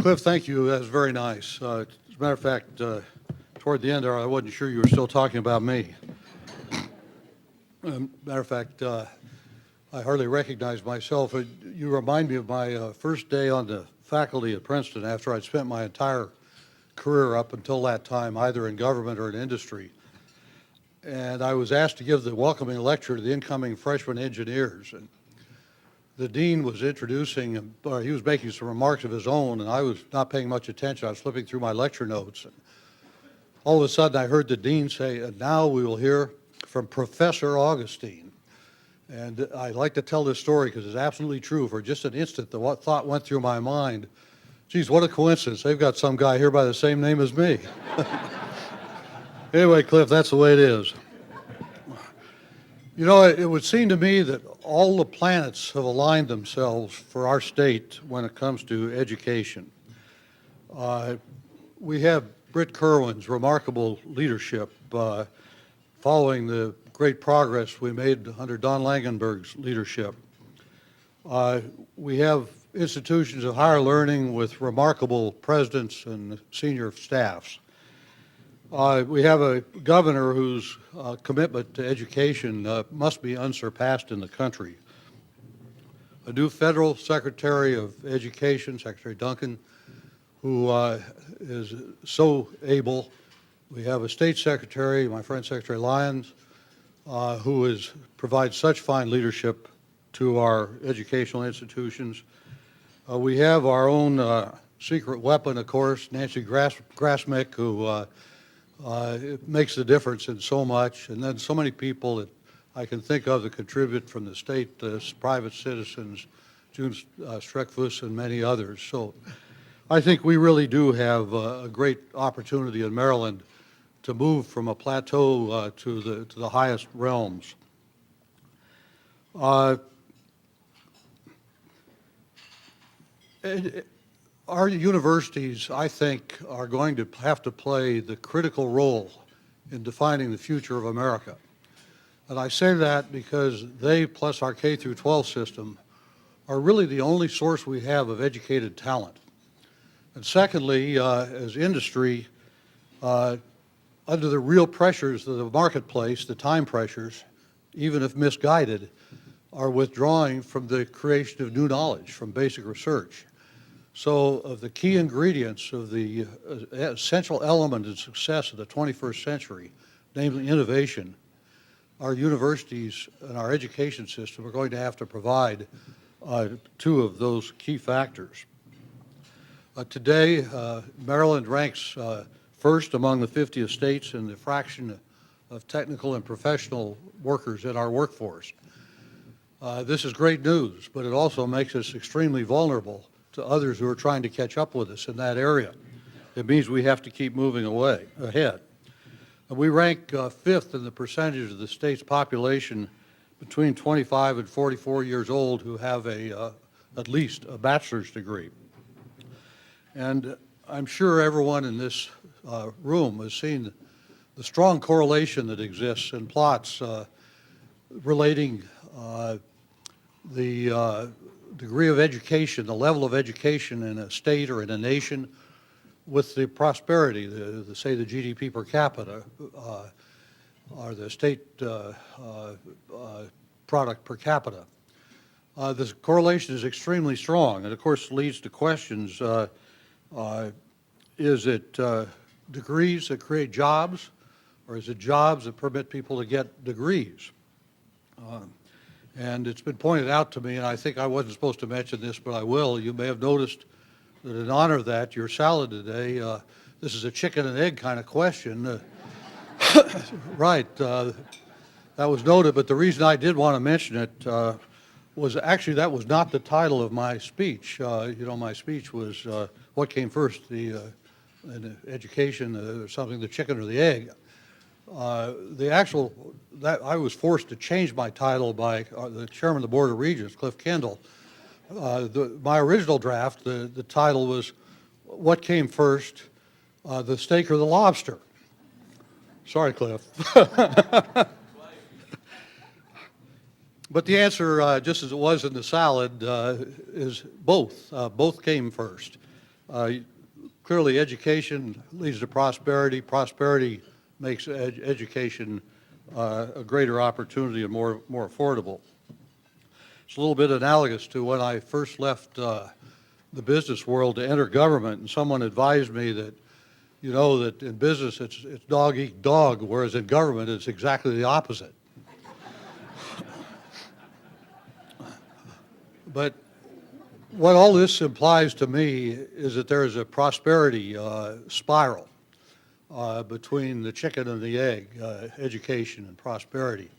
Cliff, thank you. That was very nice. As a matter of fact, toward the end there, I wasn't sure you were still talking about me. Matter of fact, I hardly recognize myself. You remind me of my first day on the faculty at Princeton after I'd spent my entire career up until that time, either in government or in industry. And I was asked to give the welcoming lecture to the incoming freshman engineers. And the dean was introducing, or he was making some remarks of his own, and I was not paying much attention. I was flipping through my lecture notes. And all of a sudden, I heard the dean say, "And now we will hear from Professor Augustine." And I like to tell this story because it's absolutely true. For just an instant, the thought went through my mind, geez, what a coincidence. They've got some guy here by the same name as me. Anyway, Cliff, that's the way it is. You know, it would seem to me that all the planets have aligned themselves for our state when it comes to education. We have Britt Kerwin's remarkable leadership following the great progress we made under Don Langenberg's leadership. We have institutions of higher learning with remarkable presidents and senior staffs. We have a governor whose commitment to education must be unsurpassed in the country. A new federal Secretary of Education, Secretary Duncan, who is so able. We have a state secretary, my friend Secretary Lyons, who provides such fine leadership to our educational institutions. We have our own secret weapon, of course, Nancy Grasmick, who it makes the difference in so much, and then so many people that I can think of that contribute from the state, private citizens, June Streckfuss, and many others. So I think we really do have a great opportunity in Maryland to move from a plateau to the highest realms. Our universities, I think, are going to have to play the critical role in defining the future of America. And I say that because they, plus our K through 12 system, are really the only source we have of educated talent. And secondly, as industry, under the real pressures of the marketplace, the time pressures, even if misguided, are withdrawing from the creation of new knowledge, from basic research. So of the key ingredients of the essential element in success of the 21st century, namely innovation, our universities and our education system are going to have to provide two of those key factors. Today, Maryland ranks first among the 50 states in the fraction of technical and professional workers in our workforce. This is great news, but it also makes us extremely vulnerable to others who are trying to catch up with us in that area. It means we have to keep moving ahead. And we rank fifth in the percentage of the state's population between 25 and 44 years old who have at least a bachelor's degree. And I'm sure everyone in this room has seen the strong correlation that exists in plots relating the degree of education, the level of education in a state or in a nation with the prosperity, say the GDP per capita or the state product per capita. This correlation is extremely strong and of course leads to questions. Is it degrees that create jobs, or is it jobs that permit people to get degrees? And it's been pointed out to me, and I think I wasn't supposed to mention this, but I will. You may have noticed that in honor of that, your salad today, this is a chicken and egg kind of question. Right, that was noted, but the reason I did want to mention it was actually that was not the title of my speech. My speech was what came first, the education, something, the chicken or the egg. I was forced to change my title by the chairman of the Board of Regents, Cliff Kendall. My original draft, the title was, what came first, the steak or the lobster? Sorry, Cliff. But the answer, just as it was in the salad, is both. Both came first. Clearly, education leads to prosperity. Prosperity makes education a greater opportunity and more affordable. It's a little bit analogous to when I first left the business world to enter government, and someone advised me that, you know, that in business it's dog eat dog, whereas in government it's exactly the opposite. But what all this implies to me is that there is a prosperity spiral between the chicken and the egg, education and prosperity.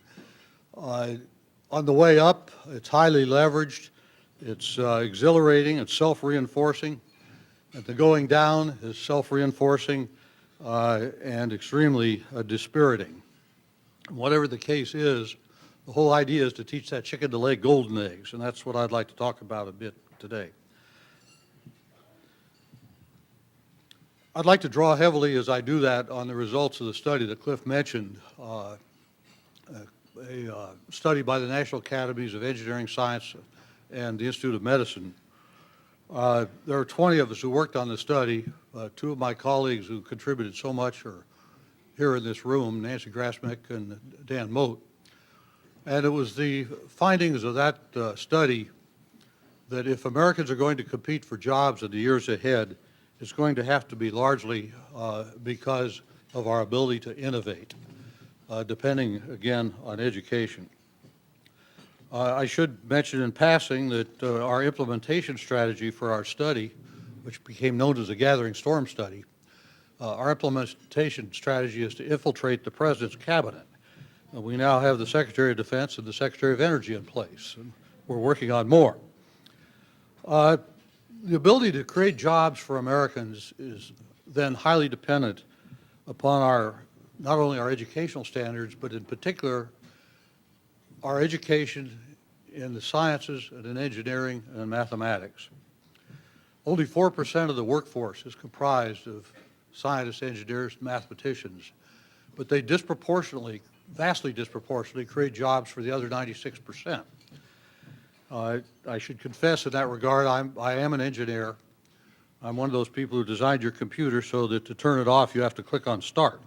On the way up, it's highly leveraged, it's exhilarating, it's self-reinforcing. And the going down is self-reinforcing and extremely dispiriting. Whatever the case is, the whole idea is to teach that chicken to lay golden eggs, and that's what I'd like to talk about a bit today. I'd like to draw heavily, as I do that, on the results of the study that Cliff mentioned, a study by the National Academies of Engineering, Science, and the Institute of Medicine. There are 20 of us who worked on the study. Two of my colleagues who contributed so much are here in this room, Nancy Grasmick and Dan Moat. And it was the findings of that study that if Americans are going to compete for jobs in the years ahead, it's going to have to be largely because of our ability to innovate, depending, again, on education. I should mention in passing that our implementation strategy for our study, which became known as the Gathering Storm Study, our implementation strategy is to infiltrate the President's cabinet. We now have the Secretary of Defense and the Secretary of Energy in place, and we're working on more. The ability to create jobs for Americans is then highly dependent upon not only our educational standards, but in particular our education in the sciences and in engineering and in mathematics. Only 4% of the workforce is comprised of scientists, engineers, mathematicians, but they vastly disproportionately create jobs for the other 96%. I should confess in that regard, I am an engineer. I'm one of those people who designed your computer so that to turn it off you have to click on start.